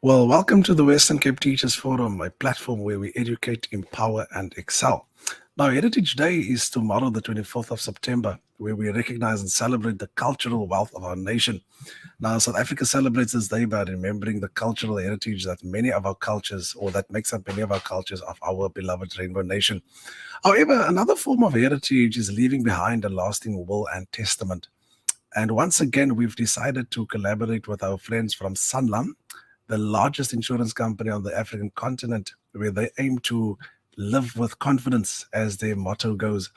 Well, welcome to the Western Cape Teachers Forum, a platform where we educate, empower, and excel. Now, Heritage Day is tomorrow, the 24th of September, where we recognize and celebrate the cultural wealth of our nation. Now, South Africa celebrates this day by remembering the cultural heritage that many of our cultures, or that makes up many of our cultures of our beloved Rainbow Nation. However, another form of heritage is leaving behind a lasting will and testament. And once again, we've decided to collaborate with our friends from Sanlam, the largest insurance company on the African continent, where they aim to live with confidence, as their motto goes,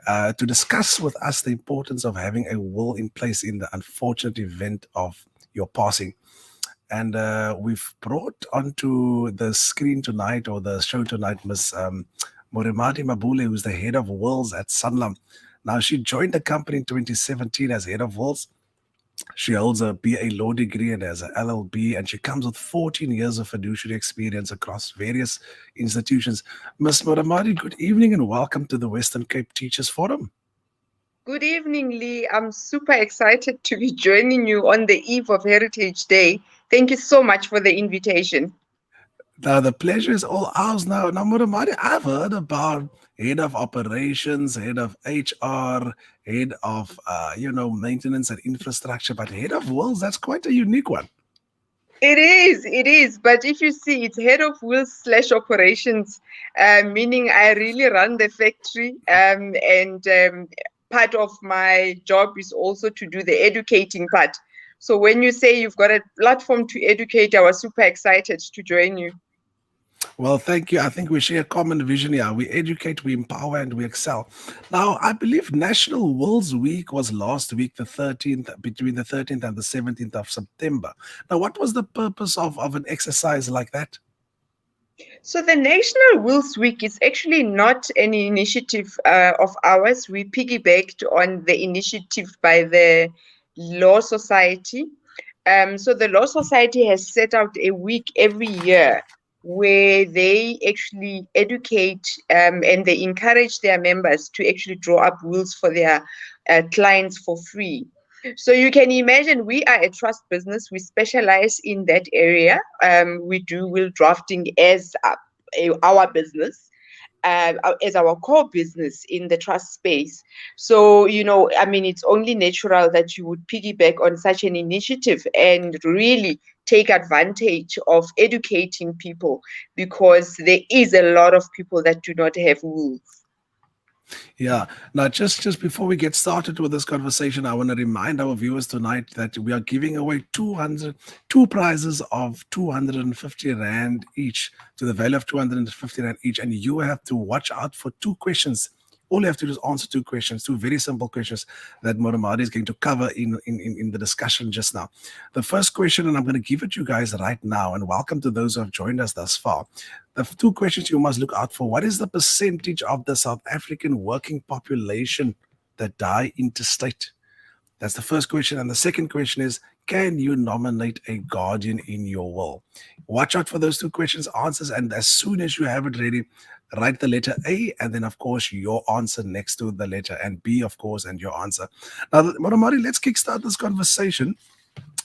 to discuss with us the importance of having a will in place in the unfortunate event of your passing. And we've brought onto the screen tonight, or the show tonight, Miss Moremadi Mabule, who's the head of wills at Sanlam. Now, she joined the company in 2017 as head of wills. She holds a BA law degree and has an LLB, and she comes with 14 years of fiduciary experience across various institutions. Ms. Moremadi, good evening and welcome to the Western Cape Teachers Forum. Good evening, Lee. I'm super excited to be joining you on the eve of Heritage Day. Thank you so much for the invitation. Now, the pleasure is all ours now. Now, Moremadi, I've heard about head of operations, head of HR, head of, maintenance and infrastructure, but head of wills, that's quite a unique one. It is. But if you see, it's head of wills/operations, meaning I really run the factory. And part of my job is also to do the educating part. So when you say you've got a platform to educate, I was super excited to join you. Well, thank you. I think we share a common vision here. We educate, we empower, and we excel. Now, I believe National Wills Week was last week, the 13th, between the 13th and the 17th of September. Now, what was the purpose of an exercise like that? So the National Wills Week is actually not an initiative of ours. We piggybacked on the initiative by the Law Society. So the Law Society has set out a week every year where they actually educate and they encourage their members to actually draw up wills for their clients for free. So you can imagine we are a trust business. We specialize in that area. We do will drafting as our business, as our core business in the trust space. So, it's only natural that you would piggyback on such an initiative and really take advantage of educating people, because there is a lot of people that do not have wills. Yeah. Now, just before we get started with this conversation, I want to remind our viewers tonight that we are giving away two prizes of 250 Rand each, to the value of 250 Rand each. And you have to watch out for two questions. All you have to do is answer two questions, two very simple questions that Moremadi is going to cover in the discussion just now. The first question, and I'm going to give it to you guys right now, and welcome to those who have joined us thus far. The two questions you must look out for: what is the percentage of the South African working population that die interstate? That's the first question. And the second question is, can you nominate a guardian in your will? Watch out for those two questions, answers, and as soon as you have it ready, write the letter A and then, of course, your answer next to the letter, and B, of course, and your answer. Now, Moremadi, let's kickstart this conversation.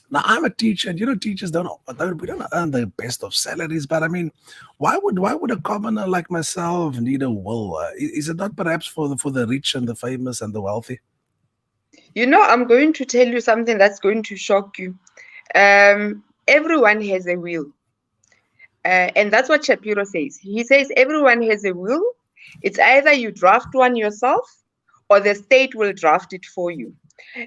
Now, I'm a teacher, and teachers we don't earn the best of salaries. But I mean, why would a commoner like myself need a will? Is it not perhaps for the rich and the famous and the wealthy? I'm going to tell you something that's going to shock you. Everyone has a will. And that's what Shapiro says. He says everyone has a will. It's either you draft one yourself or the state will draft it for you.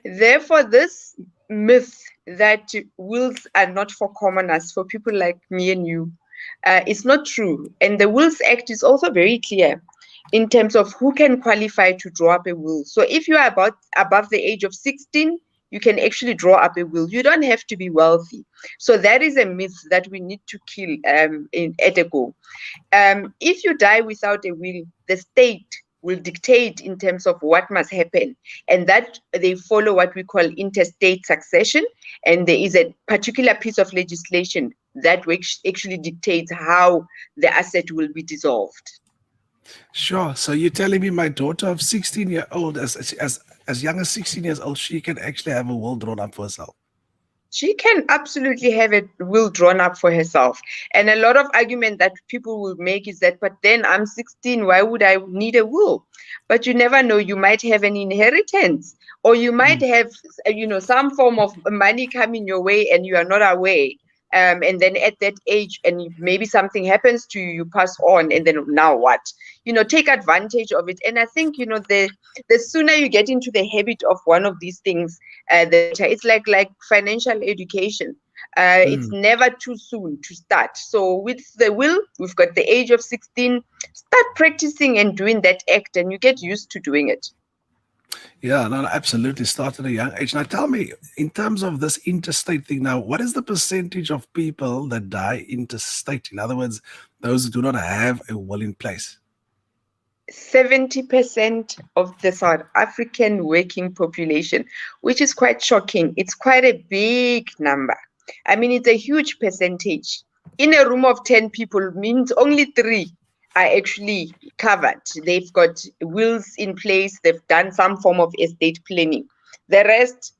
Therefore, this myth that wills are not for commoners, for people like me and you, is not true. And the Wills Act is also very clear in terms of who can qualify to draw up a will. So if you are above the age of 16, you can actually draw up a will. You don't have to be wealthy. So that is a myth that we need to kill at a go. If you die without a will, the state will dictate in terms of what must happen, and that they follow what we call interstate succession. And there is a particular piece of legislation that actually dictates how the asset will be dissolved. Sure. So you're telling me my daughter of 16 year old, as young as 16 years old, she can actually have a will drawn up for herself? she can absolutely have a will drawn up for herself. And a lot of argument that people will make is that, but then I'm 16, why would I need a will? But you never know, you might have an inheritance, or you might have, some form of money coming your way and you are not aware. And then at that age, and maybe something happens to you, you pass on, and then now what? Take advantage of it. And I think, the sooner you get into the habit of one of these things, it's like financial education. It's never too soon to start. So with the will, we've got the age of 16, start practicing and doing that act, and you get used to doing it. Yeah, no, absolutely. Start at a young age. Now, tell me, in terms of this interstate thing, now, what is the percentage of people that die interstate? In other words, those who do not have a will in place. 70% of the South African working population, which is quite shocking. It's quite a big number. I mean, it's a huge percentage. In a room of 10 people means only 3 are actually covered. They've got wills in place. They've done some form of estate planning. The rest,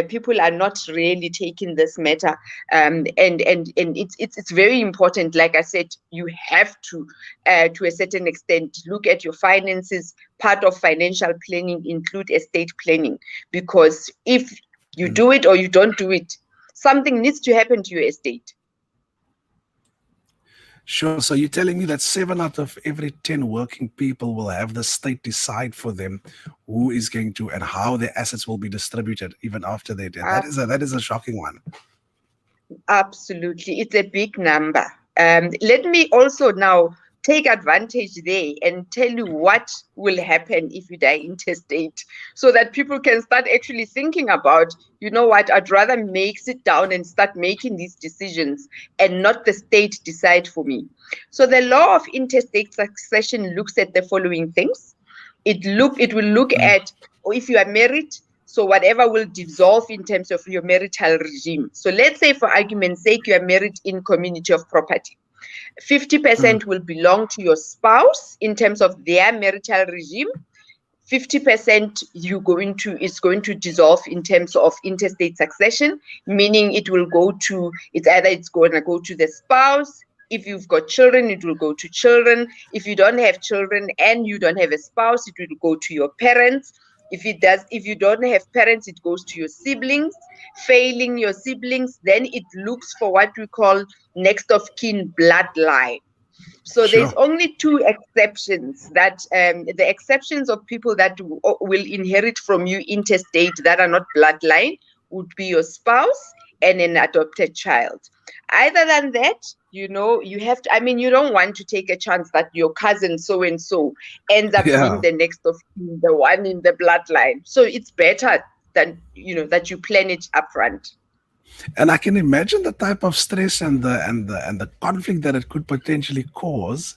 people are not really taking this matter, and it's very important. Like I said, you have to a certain extent, look at your finances. Part of financial planning include estate planning, because if you do it or you don't do it, something needs to happen to your estate. Sure. So you're telling me that 7 out of every 10 working people will have the state decide for them who is going to and how their assets will be distributed even after their death. That is a shocking one. Absolutely. It's a big number. Let me also now take advantage there and tell you what will happen if you die intestate, so that people can start actually thinking about, what, I'd rather sit down and start making these decisions and not the state decide for me. So the law of intestate succession looks at the following things. It will look at if you are married, so whatever will dissolve in terms of your marital regime. So let's say, for argument's sake, you are married in community of property. 50% will belong to your spouse in terms of their marital regime. 50% is going to dissolve in terms of interstate succession, meaning it's going to go to the spouse. If you've got children, it will go to children. If you don't have children and you don't have a spouse, it will go to your parents. If you don't have parents, it goes to your siblings. Failing your siblings, then it looks for what we call next of kin bloodline. So Sure. There's only 2 exceptions, that the exceptions of people that will inherit from you interstate that are not bloodline would be your spouse and an adopted child. Other than that, you have to, you don't want to take a chance that your cousin so-and-so ends up being the next of kin, the one in the bloodline. So it's better than, that you plan it upfront. And I can imagine the type of stress and the conflict that it could potentially cause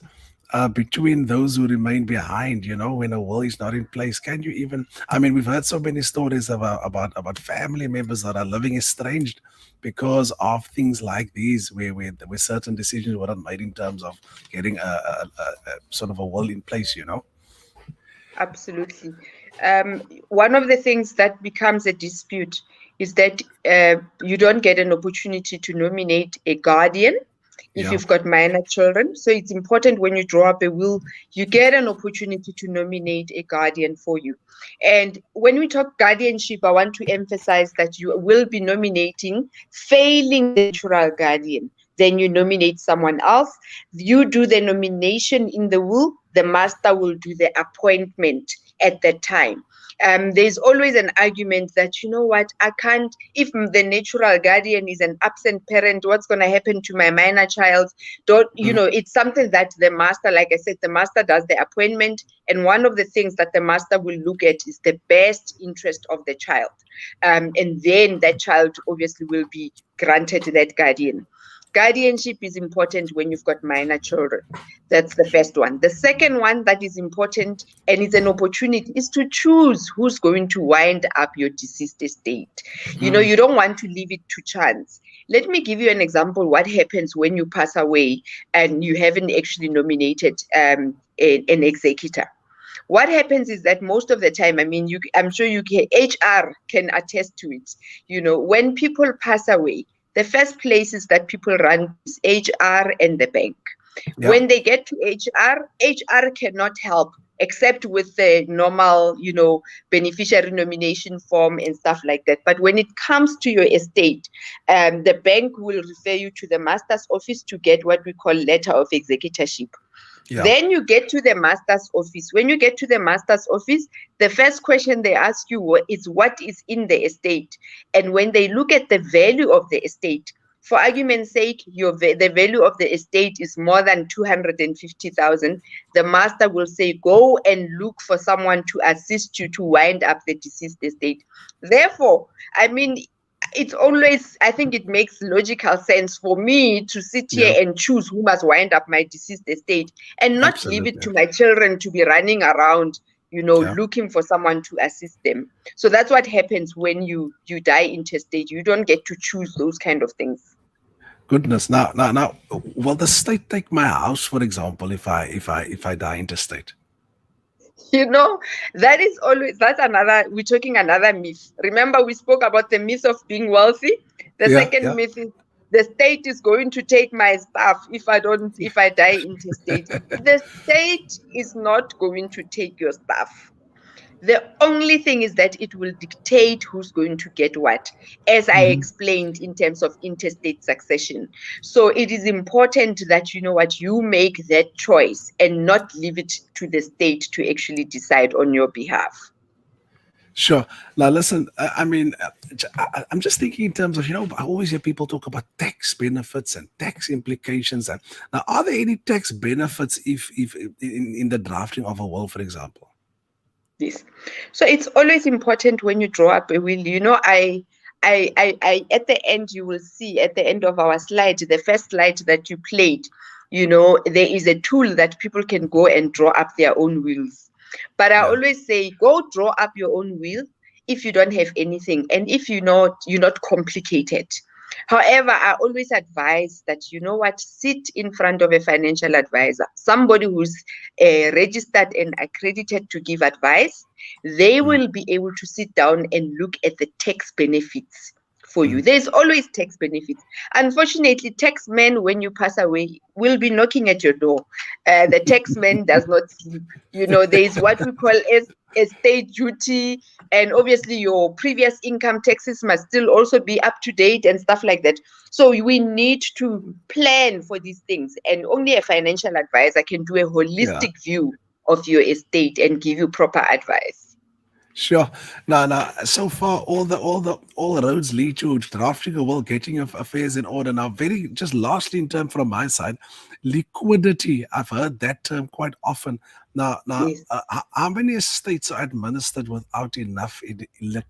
between those who remain behind, when a will is not in place. Can you even, we've heard so many stories about family members that are living estranged because of things like these, where certain decisions were not made in terms of getting a sort of a will in place, Absolutely. One of the things that becomes a dispute is that you don't get an opportunity to nominate a guardian if you've got minor children. So it's important, when you draw up a will, you get an opportunity to nominate a guardian for you. And when we talk guardianship, I want to emphasize that you will be nominating. Failing the natural guardian, then you nominate someone else. You do the nomination in the will, the master will do the appointment at that time. There's always an argument that, I can't, if the natural guardian is an absent parent, what's going to happen to my minor child? It's something that the master, like I said, the master does the appointment. And one of the things that the master will look at is the best interest of the child. And then that child obviously will be granted that guardian. Guardianship is important when you've got minor children. That's the first one. The second one that is important, and it's an opportunity, is to choose who's going to wind up your deceased estate. You don't want to leave it to chance. Let me give you an example. What happens when you pass away and you haven't actually nominated an executor? What happens is that most of the time, I mean, I'm sure HR can attest to it. When people pass away, the first places that people run is HR and the bank. Yeah. When they get to HR cannot help except with the normal, beneficiary nomination form and stuff like that. But when it comes to your estate, the bank will refer you to the master's office to get what we call letter of executorship. Yeah. Then you get to the master's office. When you get to the master's office, the first question they ask you is what is in the estate. And when they look at the value of the estate, for argument's sake, the value of the estate is more than 250,000. The master will say, go and look for someone to assist you to wind up the deceased estate. Therefore, I mean, it's always, I think it makes logical sense for me to sit here and choose who must wind up my deceased estate and not leave it to my children to be running around, looking for someone to assist them. So that's what happens when you die intestate. You don't get to choose those kind of things. Goodness. Now, will the state take my house, for example, if I die intestate? That's another, we're talking another myth. Remember, we spoke about the myth of being wealthy. The second myth is the state is going to take my stuff if I die intestate. The state is not going to take your stuff. The only thing is that it will dictate who's going to get what, as I explained in terms of interstate succession. So it is important that you make that choice and not leave it to the state to actually decide on your behalf. Sure. Now, listen, I mean, I'm just thinking in terms of, I always hear people talk about tax benefits and tax implications. And now, are there any tax benefits if in the drafting of a will, for example? Yes. So it's always important when you draw up a will, I at the end, you will see at the end of our slide, the first slide that you played, there is a tool that people can go and draw up their own wills. But I always say, go draw up your own will if you don't have anything and if you're not complicated. However, I always advise that, sit in front of a financial advisor, somebody who's registered and accredited to give advice. They will be able to sit down and look at the tax benefits for you. There's always tax benefits. Unfortunately, tax men, when you pass away, will be knocking at your door. The tax man does not sleep. There's what we call estate duty, and obviously your previous income taxes must still also be up to date and stuff like that. So we need to plan for these things, and only a financial advisor can do a holistic view of your estate and give you proper advice. Sure. Now, so far, all the roads lead to drafting a will, getting your affairs in order. Now, just lastly, in term from my side, liquidity. I've heard that term quite often. Now, Yes. How many estates are administered without enough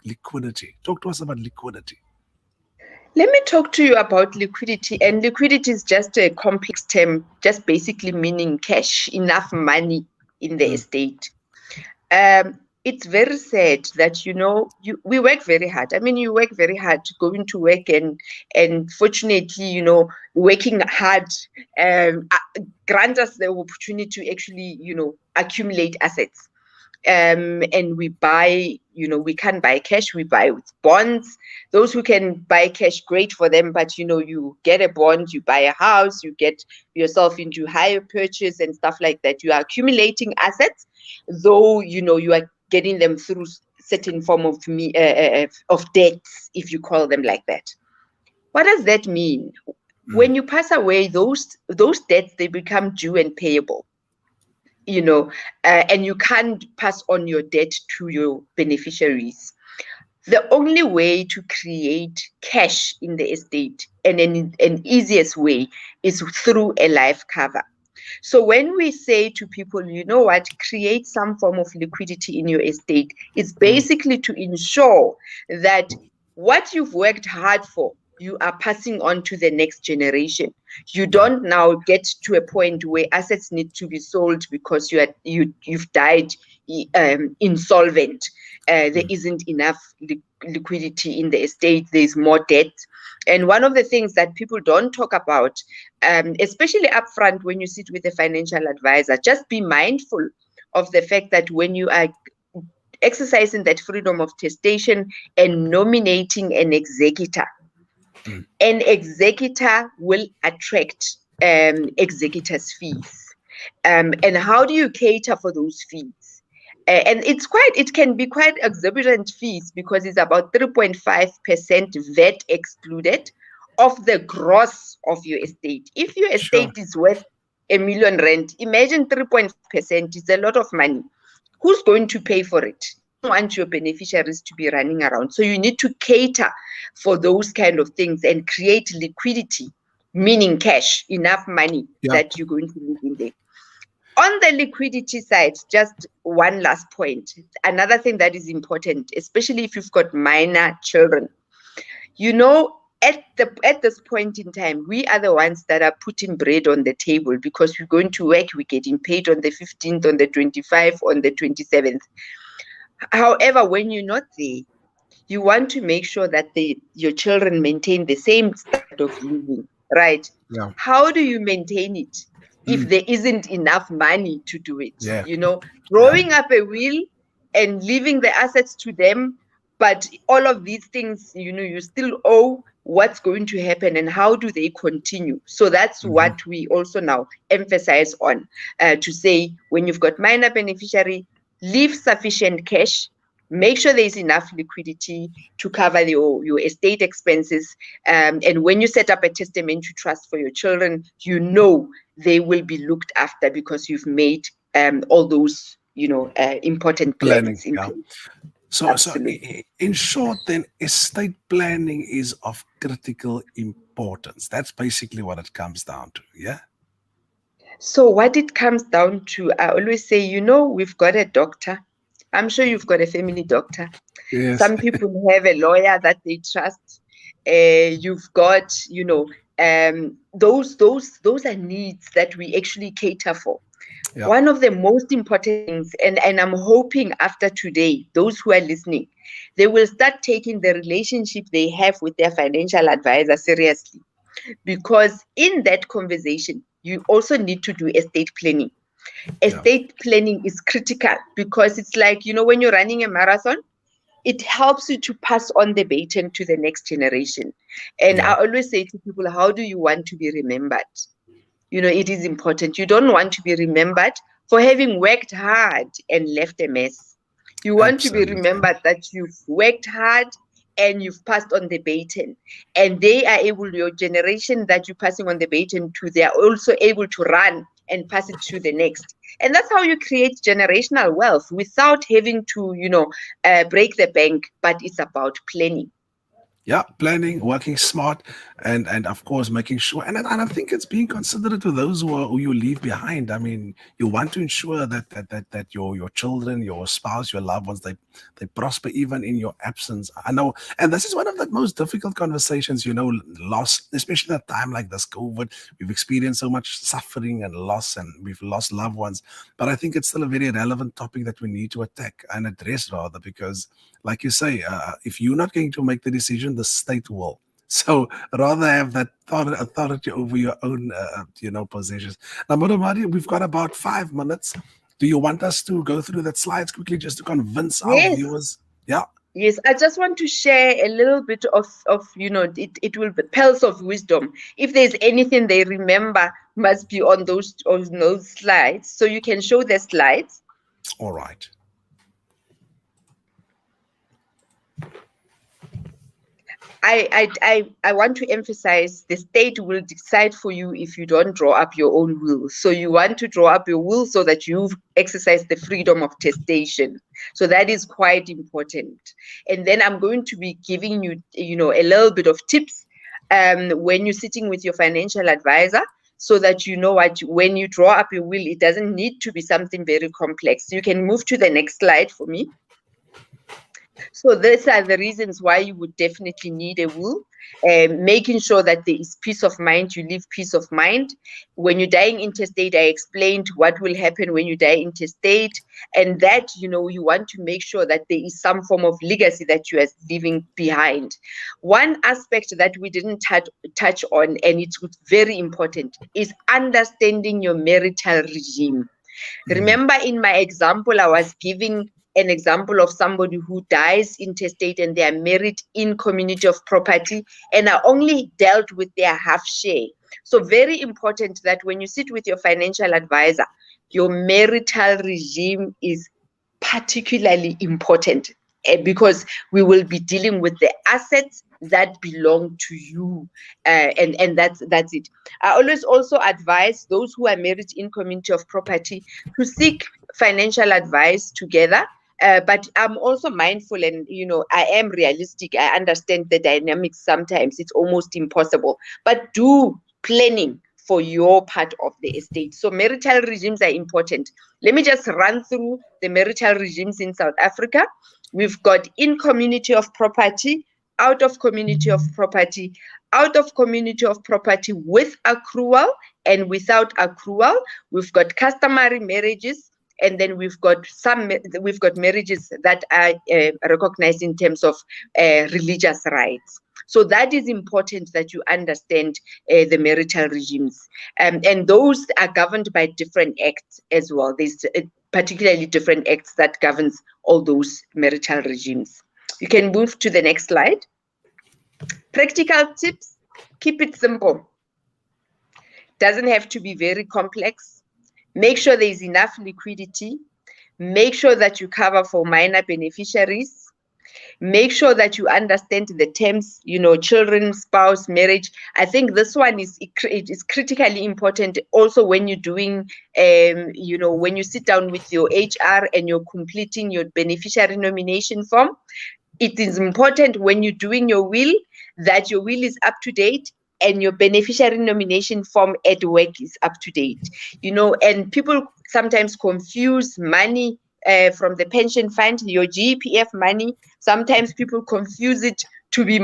liquidity? Talk to us about liquidity. Let me talk to you about liquidity. And liquidity is just a complex term, just basically meaning cash, enough money in the estate. It's very sad that, we work very hard. I mean, you work very hard going to work and fortunately, working hard grant us the opportunity to actually, accumulate assets. And we buy, we can't buy cash, we buy with bonds. Those who can buy cash, great for them. But, you get a bond, you buy a house, you get yourself into higher purchase and stuff like that. You are accumulating assets, though, you are getting them through certain form of debts, if you call them like that. What does that mean? When you pass away, those debts, they become due and payable. And you can't pass on your debt to your beneficiaries. The only way to create cash in the estate, and an easiest way, is through a life cover. So when we say to people, create some form of liquidity in your estate, it's basically to ensure that what you've worked hard for, you are passing on to the next generation. You don't now get to a point where assets need to be sold because you've died insolvent. There isn't enough liquidity in the estate. There's more debt. And one of the things that people don't talk about, especially upfront when you sit with a financial advisor, just be mindful of the fact that when you are exercising that freedom of testation and nominating an executor, an executor will attract executors' fees. And how do you cater for those fees? And it can be quite exorbitant fees, because it's about 3.5% VAT excluded of the gross of your estate. If your estate is worth R1 million, imagine 3.5% is a lot of money. Who's going to pay for it? You don't want your beneficiaries to be running around. So you need to cater for those kind of things and create liquidity, meaning cash, enough money that you're going to live in there. On the liquidity side, just one last point. Another thing that is important, especially if you've got minor children, at this point in time, we are the ones that are putting bread on the table, because we're going to work, we're getting paid on the 15th, on the 25th, on the 27th. However, when you're not there, you want to make sure that your children maintain the same standard of living, right? Yeah. How do you maintain it if there isn't enough money to do it? Yeah. Drawing up a will and leaving the assets to them, but all of these things, you still owe. What's going to happen and how do they continue? So that's what we also now emphasize on, to say, when you've got minor beneficiary, leave sufficient cash, make sure there's enough liquidity to cover your estate expenses. And when you set up a testamentary trust for your children, they will be looked after, because you've made all those important plans in place. So in short, then, estate planning is of critical importance. That's basically what it comes down to, yeah? So what it comes down to, I always say, we've got a doctor. I'm sure you've got a family doctor. Yes. Some people have a lawyer that they trust. You've got, those are needs that we actually cater for. Yeah. One of the most important things, and I'm hoping after today, those who are listening, they will start taking the relationship they have with their financial advisor seriously. Because in that conversation, you also need to do estate planning. Estate planning is critical, because it's like, when you're running a marathon, it helps you to pass on the baton to the next generation. And I always say to people, how do you want to be remembered? It is important. You don't want to be remembered for having worked hard and left a mess. You want to be remembered that you've worked hard and you've passed on the baton. And they are able, your generation that you're passing on the baton to, they are also able to run and pass it to the next. And that's how you create generational wealth without having to, break the bank, but it's about planning. Yeah, planning, working smart, and of course making sure, and I think it's being considerate to those who you leave behind. I mean, you want to ensure that your children, your spouse, your loved ones, they prosper even in your absence. I know, and this is one of the most difficult conversations. Loss, especially at a time like this, COVID. We've experienced so much suffering and loss, and we've lost loved ones. But I think it's still a very relevant topic that we need to attack and address, rather, because, like you say, if you're not going to make the decision, the state will. So rather have that authority over your own, possessions. Now, Moremadi, we've got about 5 minutes. Do you want us to go through that slides quickly just to convince our viewers? Yeah. Yes, I just want to share a little bit of it will be pearls of wisdom. If there's anything they remember, must be on those slides. So you can show the slides. All right. I want to emphasize, the state will decide for you if you don't draw up your own will. So you want to draw up your will so that you exercise the freedom of testation. So that is quite important. And then I'm going to be giving you, a little bit of tips when you're sitting with your financial advisor, so that when you draw up your will, it doesn't need to be something very complex. You can move to the next slide for me. So these are the reasons why you would definitely need a will. Making sure that there is peace of mind, you leave peace of mind. When you're dying intestate, I explained what will happen when you die intestate, and that, you want to make sure that there is some form of legacy that you are leaving behind. One aspect that we didn't touch on, and it's very important, is understanding your marital regime. Remember in my example, I was giving an example of somebody who dies intestate and they are married in community of property, and I only dealt with their half share. So very important that when you sit with your financial advisor, your marital regime is particularly important, because we will be dealing with the assets that belong to you, and that's it. I always also advise those who are married in community of property to seek financial advice together. But I'm also mindful, and I am realistic. I understand the dynamics. Sometimes it's almost impossible, but do planning for your part of the estate. So marital regimes are important. Let me just run through the marital regimes in South Africa. We've got in community of property, out of community of property, out of community of property with accrual and without accrual. We've got customary marriages, and then we've got marriages that are recognized in terms of religious rights. So that is important that you understand the marital regimes. And those are governed by different acts as well. There's particularly different acts that governs all those marital regimes. You can move to the next slide. Practical tips, keep it simple. Doesn't have to be very complex. Make sure there is enough liquidity. Make sure that you cover for minor beneficiaries. Make sure that you understand the terms, children, spouse, marriage. I think this one is critically important also when you're doing, when you sit down with your HR and you're completing your beneficiary nomination form. It is important when you're doing your will that your will is up to date and your beneficiary nomination form at work is up to date. And people sometimes confuse money from the pension fund, your GPF money. Sometimes people confuse it to be,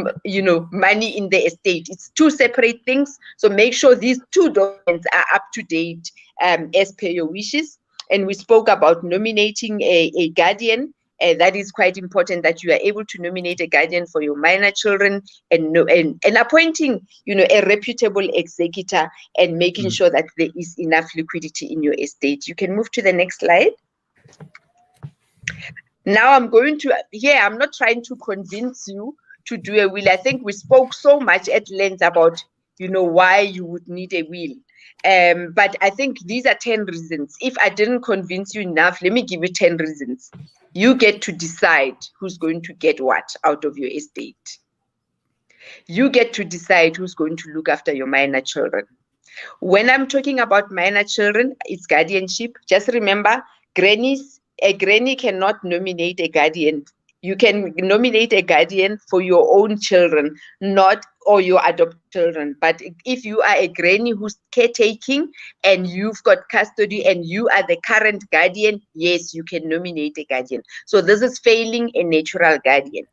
money in the estate. It's two separate things. So make sure these two documents are up to date as per your wishes. And we spoke about nominating a guardian. That is quite important, that you are able to nominate a guardian for your minor children, and appointing, a reputable executor, and making sure that there is enough liquidity in your estate. You can move to the next slide. Now I'm going to, I'm not trying to convince you to do a will. I think we spoke so much at length about, why you would need a will. But I think these are 10 reasons. If I didn't convince you enough, let me give you 10 reasons. You get to decide who's going to get what out of your estate. You get to decide who's going to look after your minor children. When I'm talking about minor children, it's guardianship. Just remember, a granny cannot nominate a guardian. You can nominate a guardian for your own children, or your adopted children. But if you are a granny who's caretaking and you've got custody and you are the current guardian, yes, you can nominate a guardian. So this is failing a natural guardian.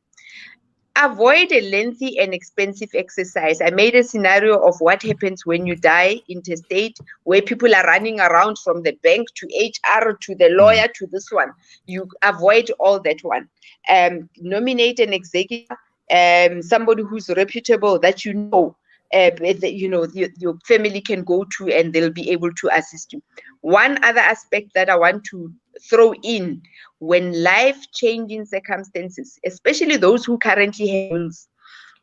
Avoid a lengthy and expensive exercise. I made a scenario of what happens when you die intestate, where people are running around from the bank to HR to the lawyer to this one. You avoid all that one. Nominate an executor, somebody who's reputable, that your family can go to and they'll be able to assist you. One other aspect that I want to throw in: when life-changing circumstances, especially those who currently have wills,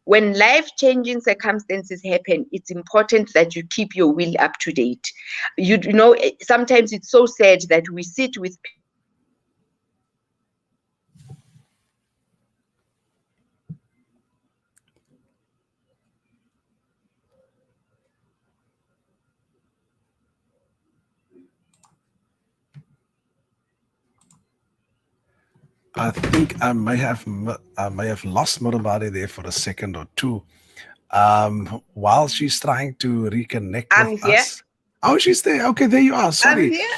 when life-changing circumstances happen, it's important that you keep your will up to date. Sometimes it's so sad that we sit with I think I may have lost Moremadi there for a second or two. While she's trying to reconnect with us. Oh, she's there. Okay, there you are. Sorry. I'm here.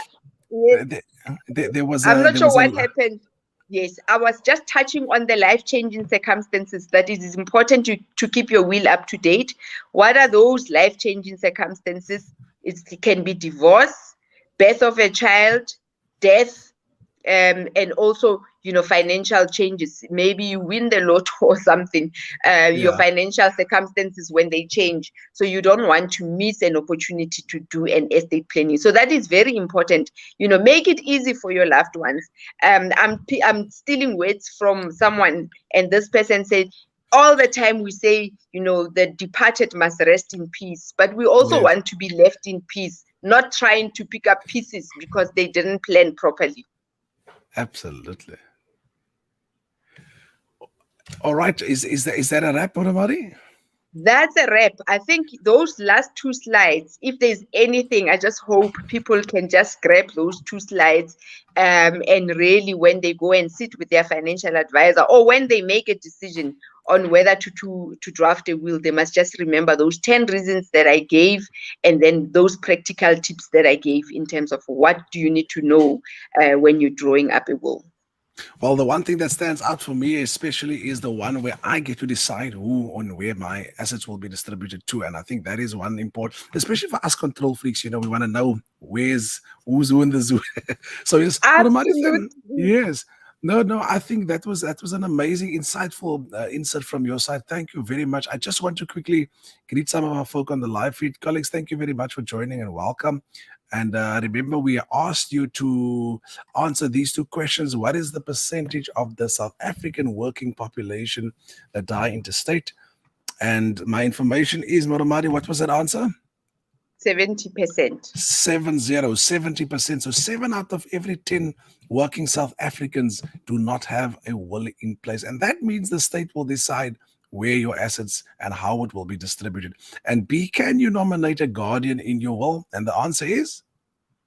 Yes. There was. I'm not sure what happened. Yes, I was just touching on the life-changing circumstances, that it is important to keep your will up to date. What are those life-changing circumstances? It can be divorce, birth of a child, death, and also, financial changes. Maybe you win the lotto or something, your Yeah. financial circumstances when they change. So you don't want to miss an opportunity to do an estate planning. So that is very important. Make it easy for your loved ones. I'm stealing words from someone, and this person said, all the time we say, the departed must rest in peace, but we also Yes. want to be left in peace, not trying to pick up pieces because they didn't plan properly. Absolutely. All right. Is that a wrap, Moremadi? That's a wrap. I think those last two slides, if there's anything, I just hope people can just grab those two slides, and really, when they go and sit with their financial advisor, or when they make a decision on whether to draft a will, they must just remember those 10 reasons that I gave, and then those practical tips that I gave in terms of what do you need to know when you're drawing up a will. Well, the one thing that stands out for me, especially, is the one where I get to decide who and where my assets will be distributed to. And I think that is one important, especially for us control freaks. We want to know who's who in the zoo. So yes, Moremadi, Absolutely. yes. No, I think that was an amazing, insightful insert from your side. Thank you very much. I just want to quickly greet some of our folk on the live feed. Colleagues, thank you very much for joining and welcome. And remember, we asked you to answer these two questions. What is the percentage of the South African working population that die interstate? And my information is, Moremadi, what was that answer? 70%. 70%. So 7 out of every 10 working South Africans do not have a will in place. And that means the state will decide where your assets and how it will be distributed. And B, can you nominate a guardian in your will? And the answer is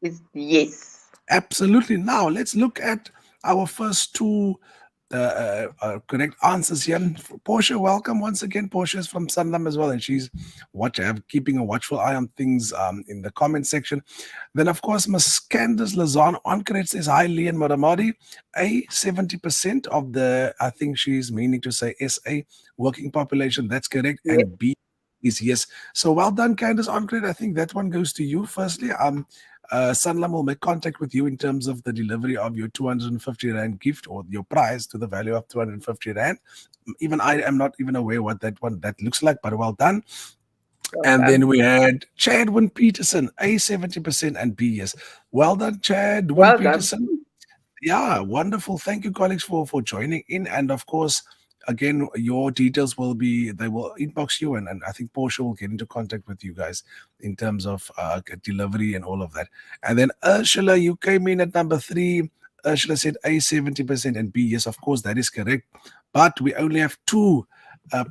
Is yes. absolutely. Now, let's look at our first two correct answers here. Portia, welcome once again. Portia is from Sanlam as well, and she's keeping a watchful eye on things in the comment section. Then, of course, Miss Candace Lazan on credit says, hi, Lee and Moremadi. 70% of the, I think she's meaning to say SA working population. That's correct. Yes. And B is yes. So well done, Candace on credit. I think that one goes to you firstly. Sanlam will make contact with you in terms of the delivery of your 250 Rand gift or your prize to the value of 250 Rand. Even I am not even aware what that looks like, but well done. And then we had Chadwin Peterson, A 70% and B yes. Well done, Chadwin Well done. Peterson. Yeah, wonderful. Thank you, colleagues, for joining in. And of course, again, your details they will inbox you, and I think Portia will get into contact with you guys in terms of delivery and all of that. And then Ursula, you came in at number 3. Ursula said A 70% and B yes, of course, that is correct. But we only have 2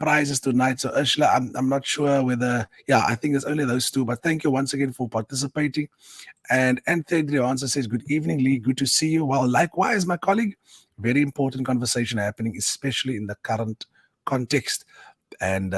prizes tonight. So Ursula, I'm not sure whether, I think there's only those 2. But thank you once again for participating. And Anthony answer says, good evening, Lee. Good to see you. Well, likewise, my colleague. Very important conversation happening, especially in the current context. And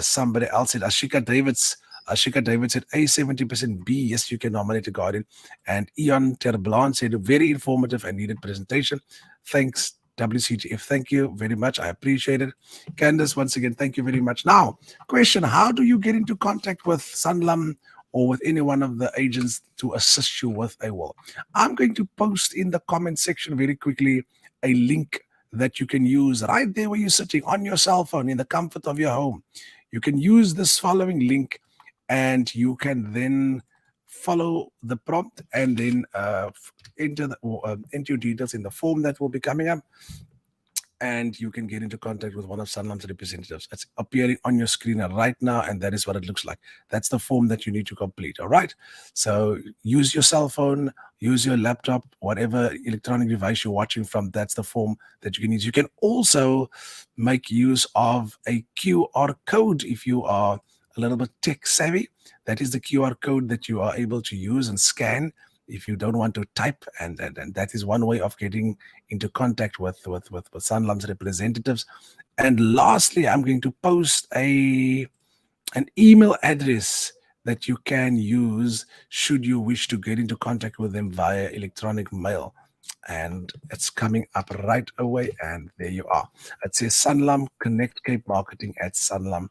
somebody else said, Ashika David said A 70%, B yes, you can nominate a guardian. And Ian Terblanc said a very informative and needed presentation. Thanks, WCGF. Thank you very much. I appreciate it. Candace, once again, thank you very much. Now, question, how do you get into contact with Sanlam or with any one of the agents to assist you with a will? I'm going to post in the comment section very quickly a link that you can use right there where you're sitting on your cell phone in the comfort of your home. You can use this following link and you can then follow the prompt and then enter your details in the form that will be coming up. And you can get into contact with one of Sanlam's representatives. It's appearing on your screen right now, and that is what it looks like. That's the form that you need to complete, all right? So use your cell phone, use your laptop, whatever electronic device you're watching from, that's the form that you can use. You can also make use of a QR code if you are a little bit tech savvy. That is the QR code that you are able to use and scan if you don't want to type, and that is one way of getting into contact with Sanlam's representatives. And lastly, I'm going to post an email address that you can use should you wish to get into contact with them via electronic mail. And it's coming up right away, and there you are. It says Sanlam Connect Cape Marketing at sanlam.co.za.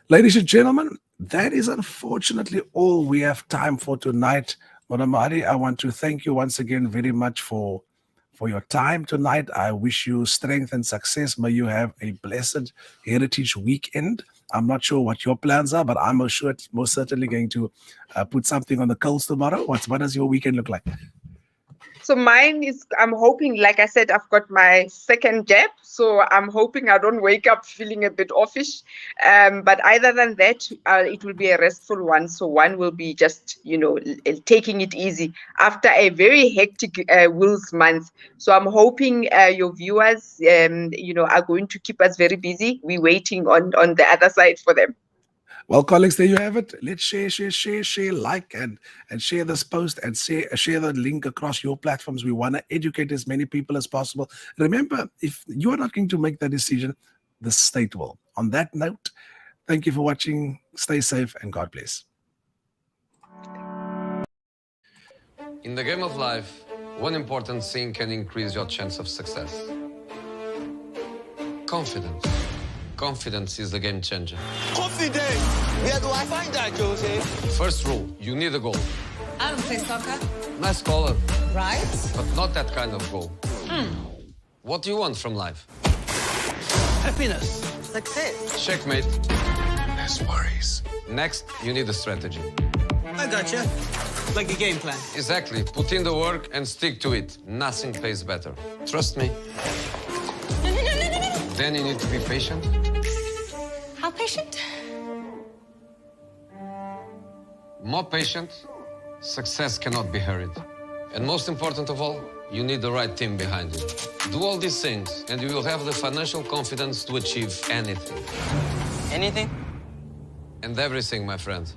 Ladies and gentlemen, that is unfortunately all we have time for tonight Moremadi, I want to thank you once again very much for your time tonight. I wish you strength and success. May you have a blessed Heritage Weekend. I'm not sure what your plans are, but I'm sure it's most certainly going to put something on the coals tomorrow. What does your weekend look like? So mine is, I'm hoping, like I said, I've got my second jab. So I'm hoping I don't wake up feeling a bit offish. But other than that, it will be a restful one. So one will be just, taking it easy after a very hectic Wills month. So I'm hoping your viewers, are going to keep us very busy. We're waiting on the other side for them. Well, colleagues, there you have it. Let's share, like, and share this post and share the link across your platforms. We want to educate as many people as possible. Remember, if you are not going to make that decision, the state will. On that note, thank you for watching. Stay safe and God bless. In the game of life, one important thing can increase your chance of success. Confidence. Confidence is the game changer. Confidence! Where do I find that, Jose? First rule, you need a goal. I don't play soccer. Nice color, Right? but not that kind of goal. What do you want from life? Happiness. Success. Checkmate. Less worries. Next, you need a strategy. I gotcha. Like a game plan. Exactly. Put in the work and stick to it. Nothing pays better. Trust me. Then you need to be patient. How patient? More patient, success cannot be hurried. And most important of all, you need the right team behind you. Do all these things, and you will have the financial confidence to achieve anything. Anything? And everything, my friend.